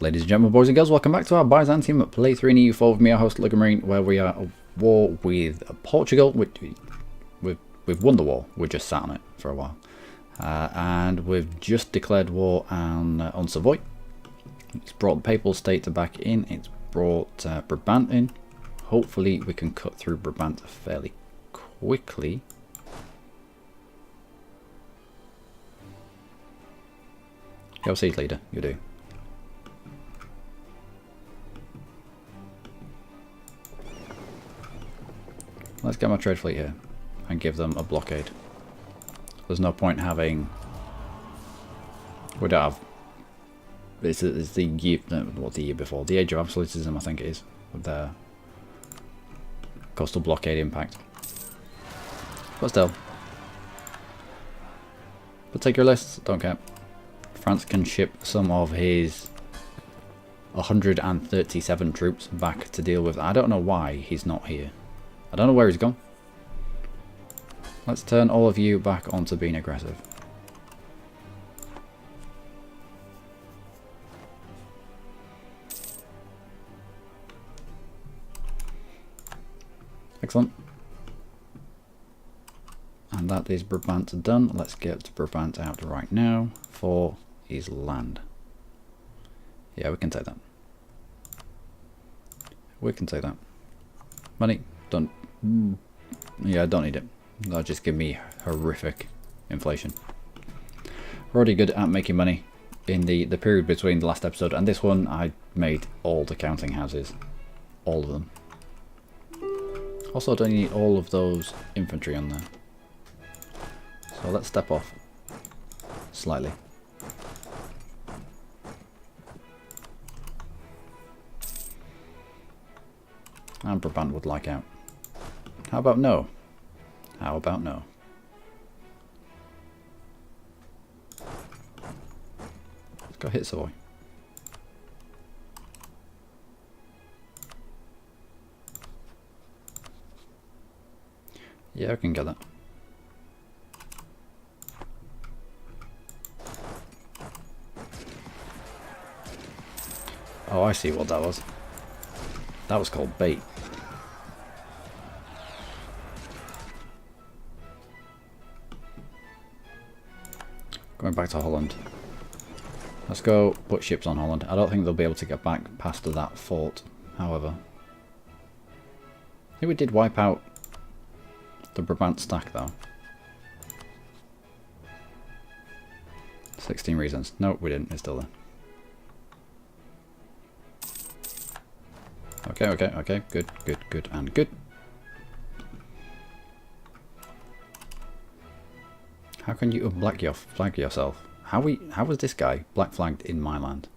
Ladies and gentlemen, boys and girls, welcome back to our Byzantium playthrough in EU4 with me, our host Luckymarine, where we are at war with Portugal. We've won the war, we're just sat on it for a while. And we've just declared war on Savoy. It's brought the Papal State back in, it's brought Brabant in. Hopefully we can cut through Brabant fairly quickly. Yo, siege leader, you do. Let's get my trade fleet here and give them a blockade. There's no point having... We don't have... It's the year... What, the year before? The Age of Absolutism, I think it is. With their coastal blockade impact. But still. Particular lists, don't care. France can ship some of his 137 troops back to deal with... I don't know why he's not here. I don't know where he's gone. Let's turn all of you back onto being aggressive. Excellent. And that is Brabant done. Let's get Brabant out right now for his land. Yeah, we can take that. We can take that. Money, don't... Yeah, I don't need it. That'll just give me horrific inflation. We're already good at making money. In the period between the last episode and this one, I made all the counting houses. All of them. Also, don't need all of those infantry on there. So let's step off slightly. And Brabant would like out. How about no? How about no? Let's go hit Savoy. Yeah, I can get that. Oh, I see what that was. That was called bait. Going back to Holland. Let's go put ships on Holland. I don't think they'll be able to get back past that fort, however. I think we did wipe out the Brabant stack though. 16 reasons. No, we didn't. It's still there. Okay. Good, and good. How can you flag yourself? How was this guy black flagged in my land?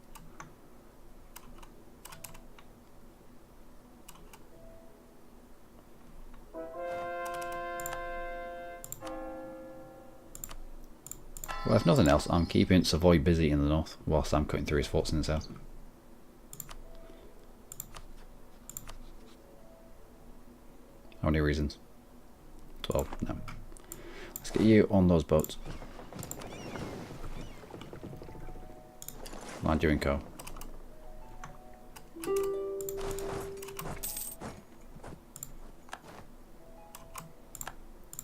Well, if nothing else, I'm keeping Savoy busy in the north whilst I'm cutting through his forts in the south. How many reasons? 12. No. Let's get you on those boats. Land you in co.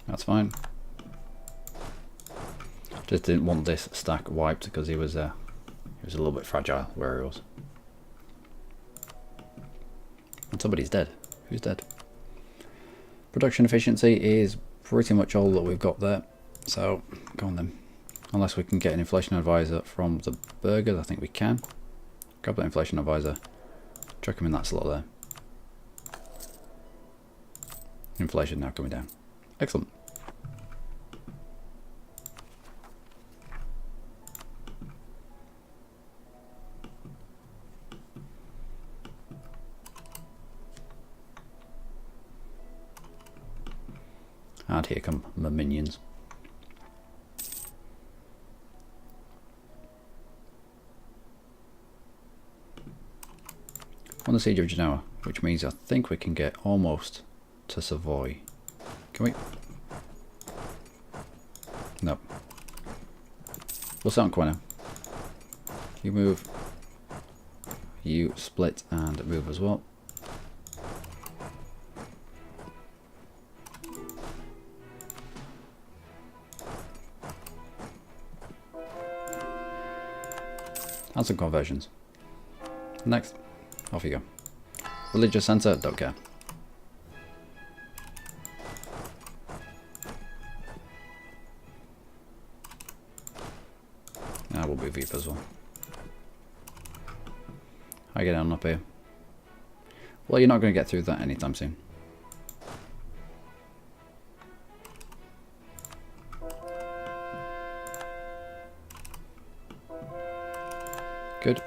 That's fine. Just didn't want this stack wiped because he was a little bit fragile where he was. And somebody's dead. Who's dead? Production efficiency is pretty much all that we've got there. So, go on then. Unless we can get an inflation advisor from the burghers, I think we can. Grab that inflation advisor. Chuck him in that slot there. Inflation now coming down. Excellent. And here come my minions. On the siege of Genoa, which means I think we can get almost to Savoy. Can we? No. We'll start on Quina. You move you split and move as well. And some conversions. Next, off you go. Religious center, don't care. I will move you as well. How you get on up here? Well, you're not going to get through that anytime soon. Good.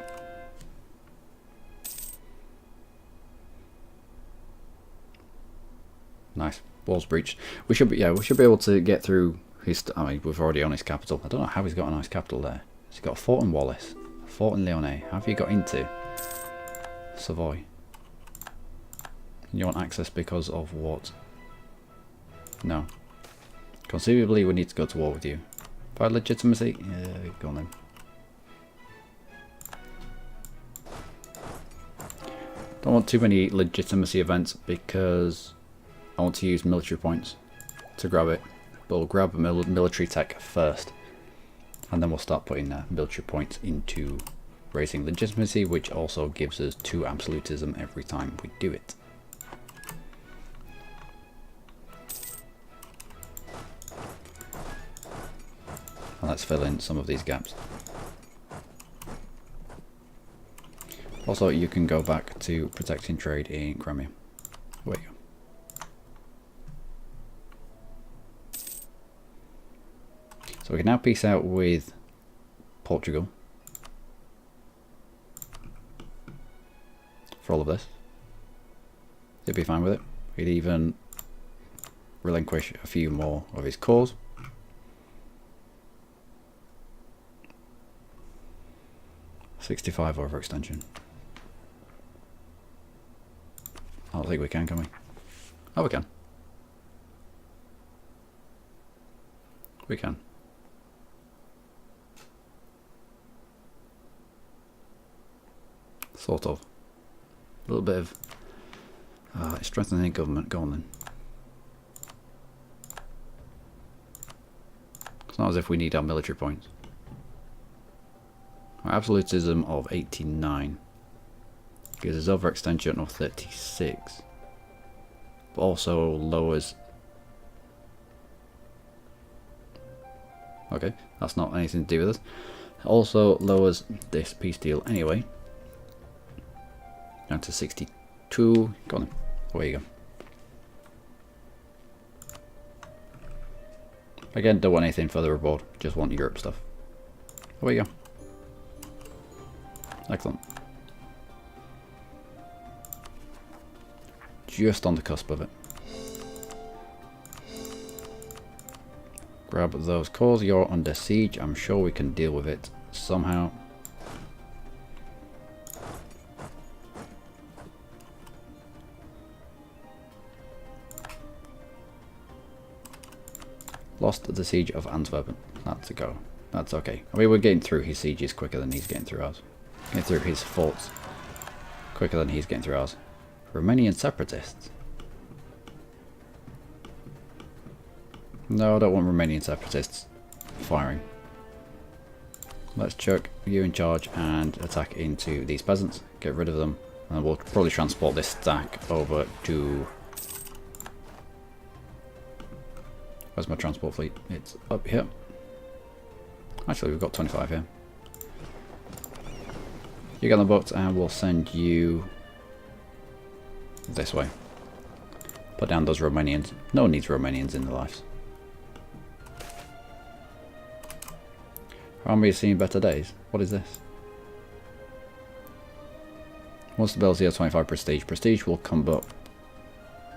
Nice. Walls breached. We should be, yeah, we should be able to get through his. I mean, we've already on his capital. I don't know how he's got a nice capital there. Has he got a fort in Wallace, a fort in Lyonnais? How have you got into Savoy? You want access because of what? No. Conceivably, we need to go to war with you. By legitimacy, yeah, go on then. Don't want too many legitimacy events because I want to use military points to grab it. But we'll grab military tech first, and then we'll start putting military points into raising legitimacy, which also gives us 2 absolutism every time we do it. And let's fill in some of these gaps. Also, you can go back to protecting trade in Crimea. Where you go. So we can now peace out with Portugal for all of this. He'd be fine with it. He'd even relinquish a few more of his cores. .65 overextension. I don't think we can we? Oh, we can. We can. Sort of. A little bit of strengthening government. Go on then. It's not as if we need our military points. Our absolutism of 89 gives us overextension of 36, but also lowers. Okay, that's not anything to do with us. Also lowers this peace deal anyway. Down to 62. Go on then. Away you go. Again, don't want anything further abroad. Just want Europe stuff. Away you go. Excellent. Just on the cusp of it. Grab those cores. You're under siege. I'm sure we can deal with it somehow. Lost the siege of Antwerp. That's a go. That's okay. I mean, we're getting through his sieges quicker than he's getting through ours. Getting through his forts quicker than he's getting through ours. Romanian separatists. No, I don't want Romanian separatists firing. Let's chuck you in charge and attack into these peasants. Get rid of them. And we'll probably transport this stack over to... Where's my transport fleet? It's up here. Actually, we've got 25 here. You get on the boat and we'll send you this way. Put down those Romanians. No one needs Romanians in their lives. Our army is seeing better days. What is this? One stability of 25 prestige. Prestige will come up.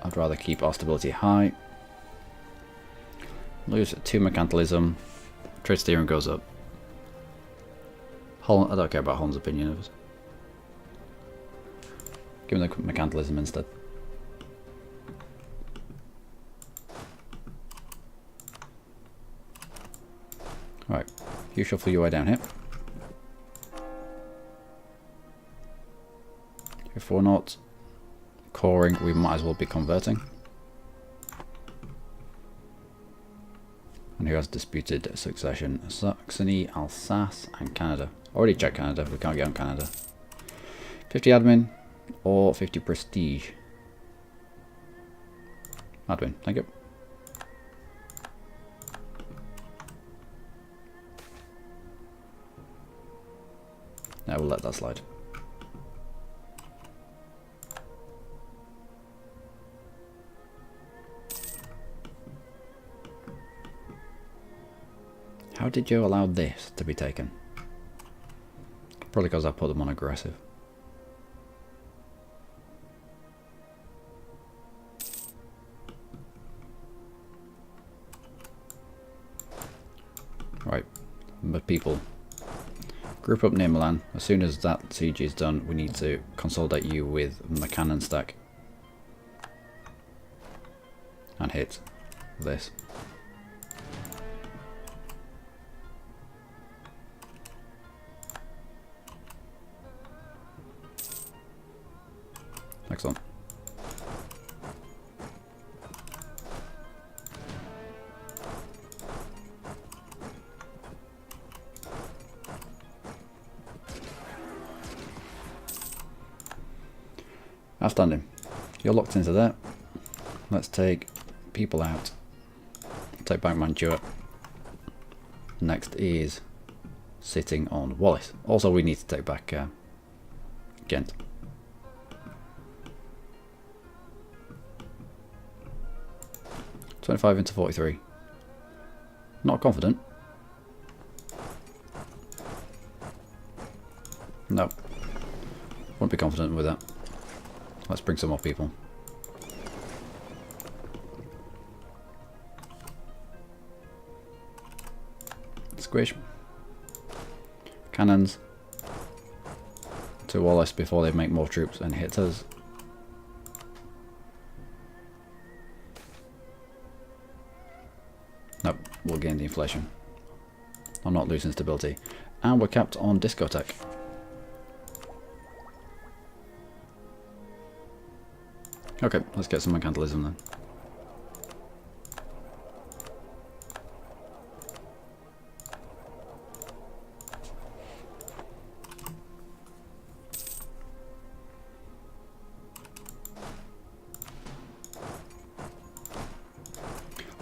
I'd rather keep our stability high. Lose 2 mercantilism. Trade steering goes up. Holland, I don't care about Holland's opinion of us. Give him the mercantilism instead. Right, you shuffle your way down here. If we're not coring, we might as well be converting. And who has disputed succession? Saxony, Alsace, and Canada. Already checked Canada, we can't get on Canada. 50 admin or 50 prestige. Admin, thank you. Now we'll let that slide. How did you allow this to be taken? Probably because I put them on aggressive. Right, but people, group up near Milan. As soon as that siege is done, we need to consolidate you with the cannon stack. And hit this. Excellent. Outstanding. You're locked into that. Let's take people out. Take back Mantua. Next is sitting on Wallace. Also, we need to take back Ghent. $25 into 43. Not confident. No. Won't be confident with that. Let's bring some more people. Squish. Cannons. To Wallace before they make more troops and hit us. Nope, we'll gain the inflation. I'm not losing stability. And we're capped on discotheque. Okay, let's get some mercantilism then.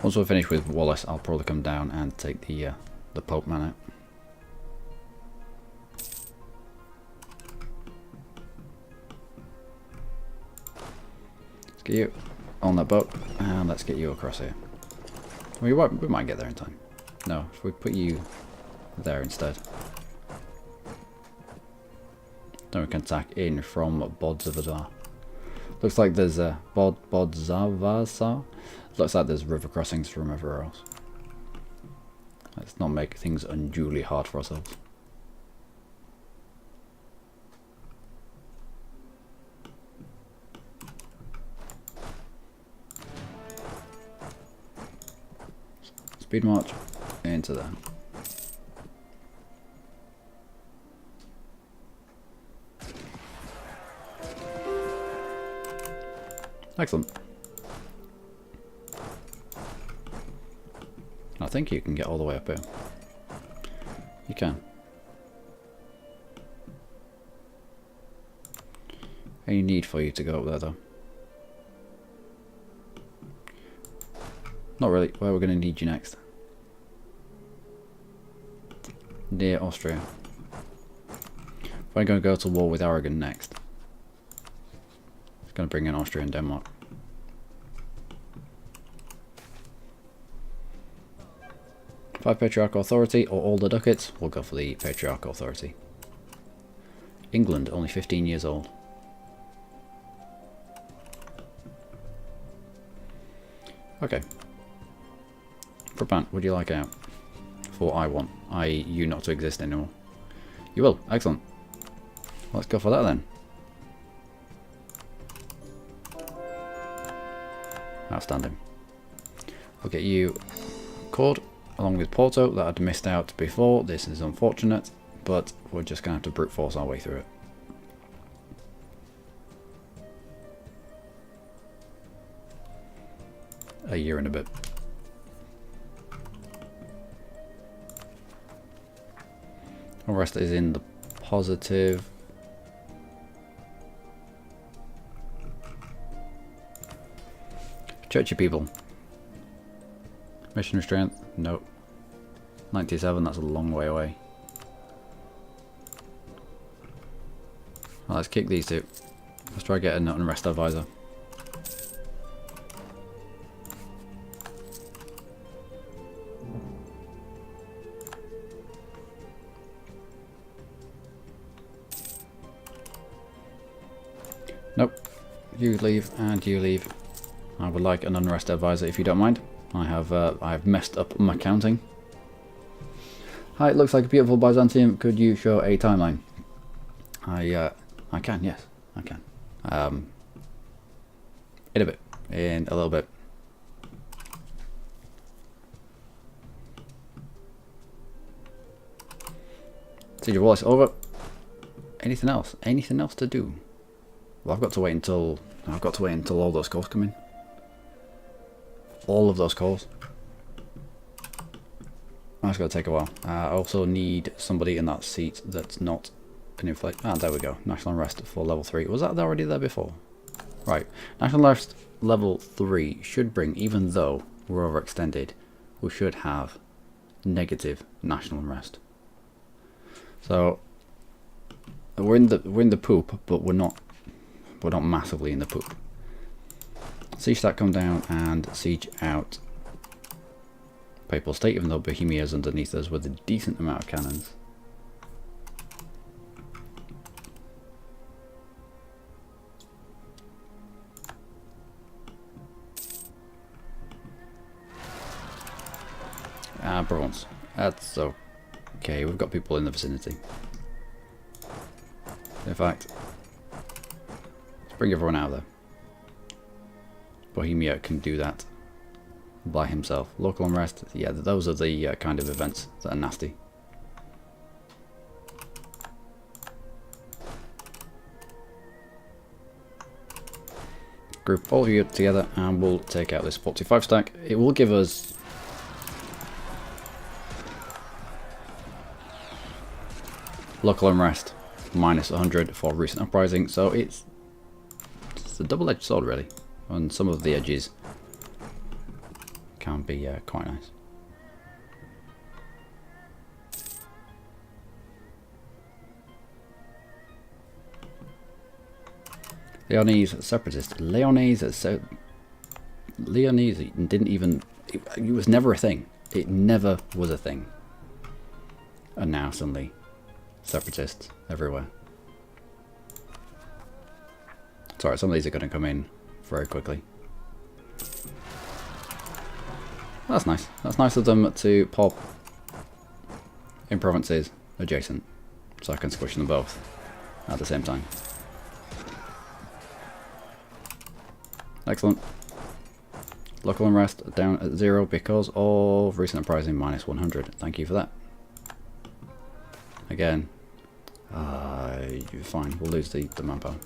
Once we're finished with Wallace, I'll probably come down and take the Pope man out. Let's get you on that boat, and let's get you across here. We might get there in time. No, if we put you there instead. Then we can attack in from Bodzavazar. Looks like there's a Bodzavazar. Looks like there's river crossings from everywhere else. Let's not make things unduly hard for ourselves. Speed march into there. Excellent. I think you can get all the way up here. You can. Any need for you to go up there though? Not really. Where we're going to need you next? Near Austria. We're going to go to war with Aragon next. It's going to bring in Austria and Denmark. Five Patriarchal Authority or all the ducats. We'll go for the Patriarchal Authority. England, only 15 years old. Okay. Brabant, would you like out? For I1, i.e. you not to exist anymore. You will, excellent. Let's go for that then. Outstanding. We'll get you Cord along with Porto that I'd missed out before. This is unfortunate, but we're just going to have to brute force our way through it. a year and a bit. The rest is in the positive. Churchy people. Missionary strength? Nope. 97, that's a long way away. Well, let's kick these two. Let's try to get an unrest advisor. Nope. You leave and you leave. I would like an unrest advisor if you don't mind. I have messed up my counting. Hi, it looks like a beautiful Byzantium. Could you show a timeline? I can, yes, I can. In a bit, in a little bit. Siege of Wallace over. Anything else? Anything else to do? Well, I've got to wait until all those calls come in. All of those calls. That's going to take a while. I also need somebody in that seat that's not an inflate. Ah, there we go. National Unrest for level 3. Was that already there before? Right. National Unrest level 3 should bring, even though we're overextended, we should have negative National Unrest. So we're in the poop, but we're not massively in the poop. Siege that come down and siege out Papal State, even though Bohemia is underneath us with a decent amount of cannons. Ah, bronze. That's okay. We've got people in the vicinity. In fact, let's bring everyone out of there. Bohemia can do that by himself. Local unrest, yeah, those are the kind of events that are nasty. Group all of you together and we'll take out this 45 stack. It will give us local unrest minus 100 for recent uprising, so it's a double-edged sword really. On some of the edges can be quite nice. Leonese separatist. Leonese didn't even. It was never a thing. It never was a thing. And now suddenly, separatists everywhere. Sorry, some of these are going to come in very quickly. That's nice. That's nice of them to pop in provinces adjacent, so I can squish them both at the same time. Excellent. Local unrest down at 0 because of recent uprising minus 100. Thank you for that. Again, you're fine. We'll lose the manpower.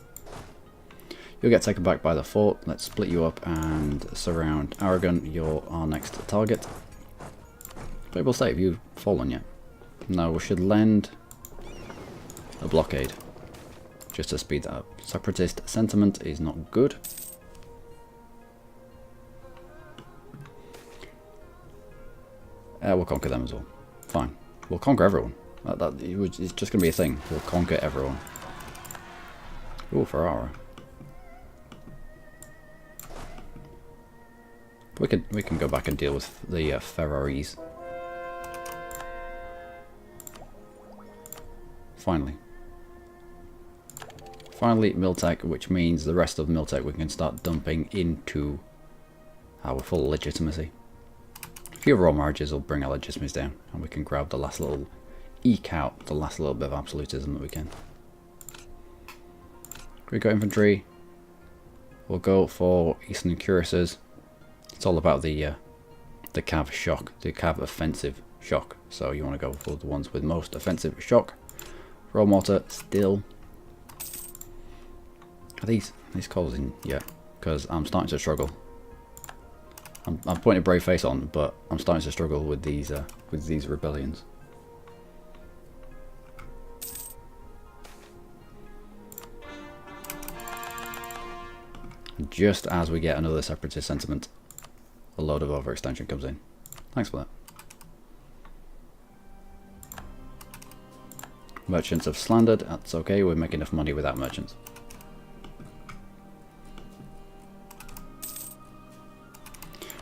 You'll get taken back by the fort. Let's split you up and surround Aragon. You're our next target. Papal State, have you fallen yet? No, we should lend a blockade just to speed that up. Separatist sentiment is not good. We'll conquer them as well. Fine. We'll conquer everyone. It's just going to be a thing. We'll conquer everyone. Ooh, Ferrara. We can go back and deal with the Ferraris. Finally, Miltech, which means the rest of Miltech we can start dumping into our full legitimacy. A few raw marriages will bring our legitimacy down, and we can grab the last little, eke out the last little bit of absolutism that we can. We got infantry. We'll go for Eastern Cuirassiers. It's all about the cav shock, the cav offensive shock. So you want to go for the ones with most offensive shock. Raw mortar still. Are these calls in yet? Because I'm starting to struggle. I'm putting a brave face on, but I'm starting to struggle with these rebellions. Just as we get another separatist sentiment, a load of overextension comes in. Thanks for that. Merchants have slandered. That's okay. We're making enough money without merchants.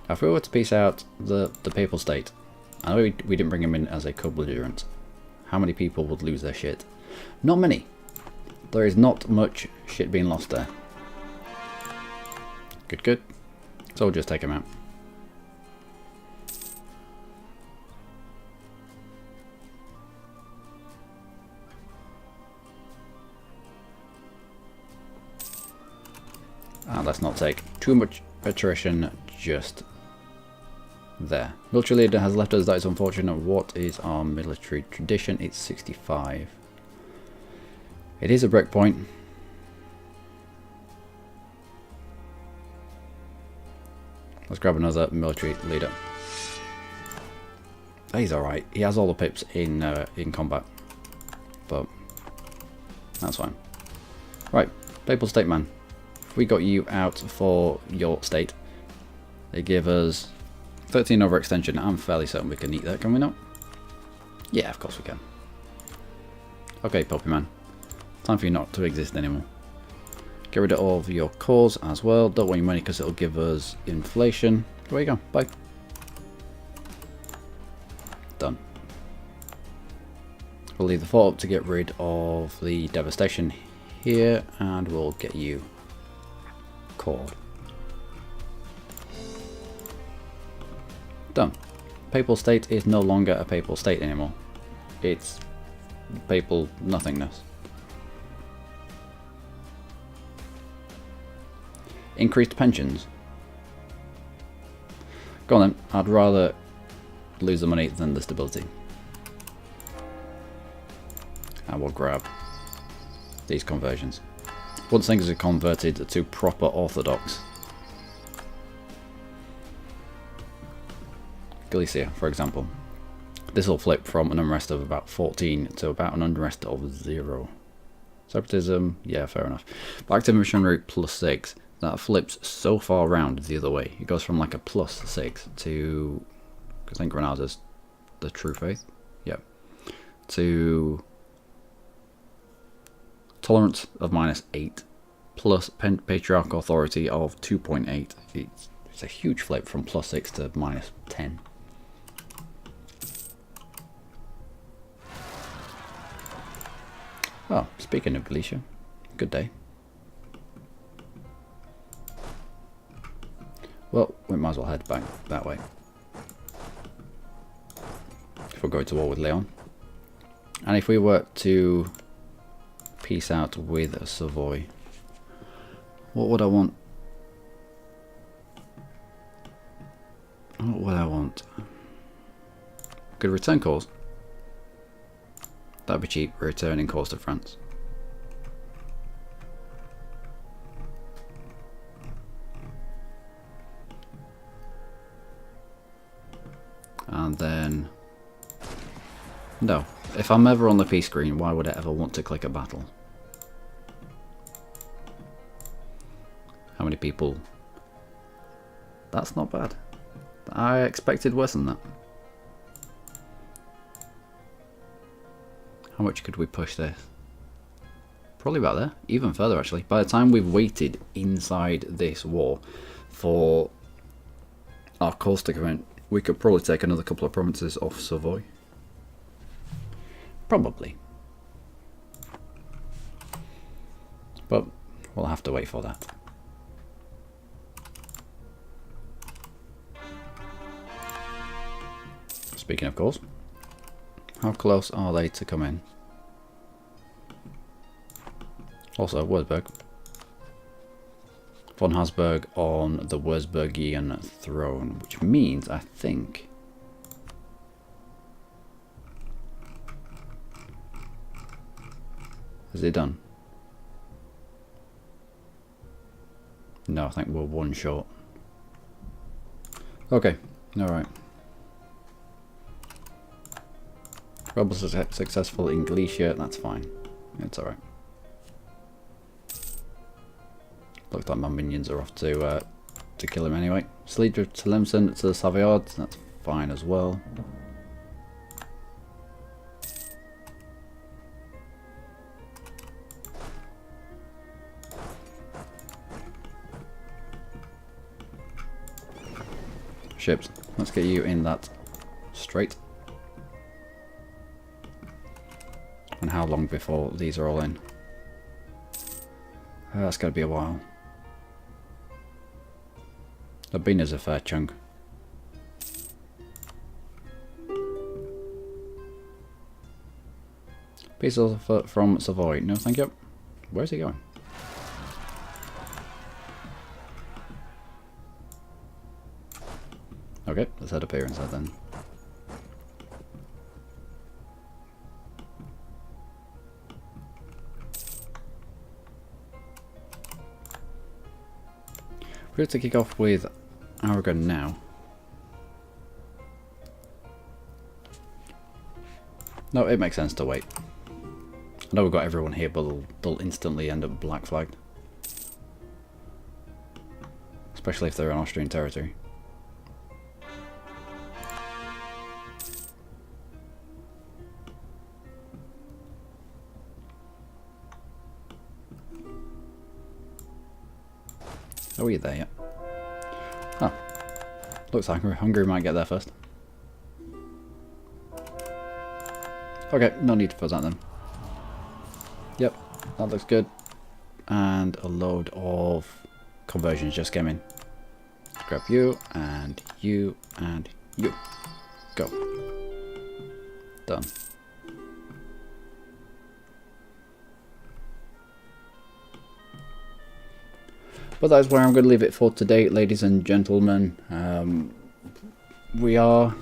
Now, if we were to piece out the Papal State, I know we didn't bring him in as a co-belligerent. How many people would lose their shit? Not many. There is not much shit being lost there. Good, good. So we'll just take him out. And let's not take too much attrition just there. Military leader has left us. That is unfortunate. What is our military tradition? It's 65. It is a breakpoint. Let's grab another military leader. He's alright. He has all the pips in combat. But that's fine. Right, Papal State man. If we got you out for your state, they give us 13 overextension. I'm fairly certain we can eat that, can we not? Yeah, of course we can. Okay, Poppy man. Time for you not to exist anymore. Get rid of all of your cores as well. Don't want your money because it'll give us inflation. There you go. Bye. Done. We'll leave the fort up to get rid of the devastation here, and we'll get you cored. Done. Papal State is no longer a Papal State anymore. It's papal nothingness. Increased pensions. Go on then. I'd rather lose the money than the stability. And we'll grab these conversions. Once things are converted to proper Orthodox. Galicia, for example. This will flip from an unrest of about 14 to about an unrest of 0. Separatism, yeah, fair enough. Back to missionary +6. That flips so far around the other way. It goes from like a +6 to, I think Granada's the true faith, yeah, to tolerance of -8 plus patriarchal authority of 2.8. It's a huge flip from +6 to -10. Oh, speaking of Galicia, good day. Well, we might as well head back that way. If we're going to war with Leon. And if we were to peace out with Savoy, what would I want? What would I want? Good return calls. That'd be cheap, returning calls to France. And then, no, if I'm ever on the peace screen, why would I ever want to click a battle? How many people? That's not bad. I expected worse than that. How much could we push this? Probably about there, even further actually. By the time we've waited inside this war for our cause to come in, we could probably take another couple of provinces off Savoy. Probably. But we'll have to wait for that. Speaking of course, how close are they to come in? Also, Würzburg. Von Habsburg on the Würzburgian throne, which means, I think, is it done? No, I think we're one short. Okay, alright. Rebels are successful in Galicia, that's fine. It's alright. Looks like my minions are off to kill him anyway. Sleep to Tlemcen to the Savoyards, that's fine as well. Ships, let's get you in that straight. And how long before these are all in? That's going to be a while. Albina's a fair chunk. Peace offer from Savoy. No, thank you. Where's he going? Okay, let's head up here inside then. We're going to kick off with Aragon now. No, it makes sense to wait. I know we've got everyone here, but they'll instantly end up black flagged. Especially if they're in Austrian territory. Oh, are you there yet? Oh. Looks like Hungary might get there first. Okay, no need to put that then. Yep, that looks good. And a load of conversions just came in. Grab you, and you, and you. Go. Done. But that's where I'm going to leave it for today, ladies and gentlemen. We're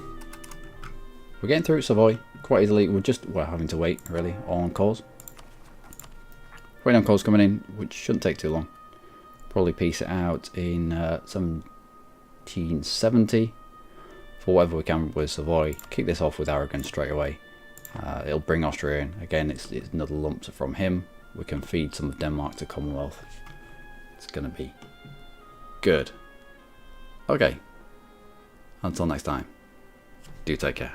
getting through Savoy quite easily. We're having to wait really on calls. Waiting on calls coming in, which shouldn't take too long. Probably piece it out in 1770 for whatever we can with Savoy. Kick this off with Aragon straight away. It'll bring Austria in. Again, it's another lump from him. We can feed some of Denmark to Commonwealth. It's going to be good. Okay. Until next time, do take care.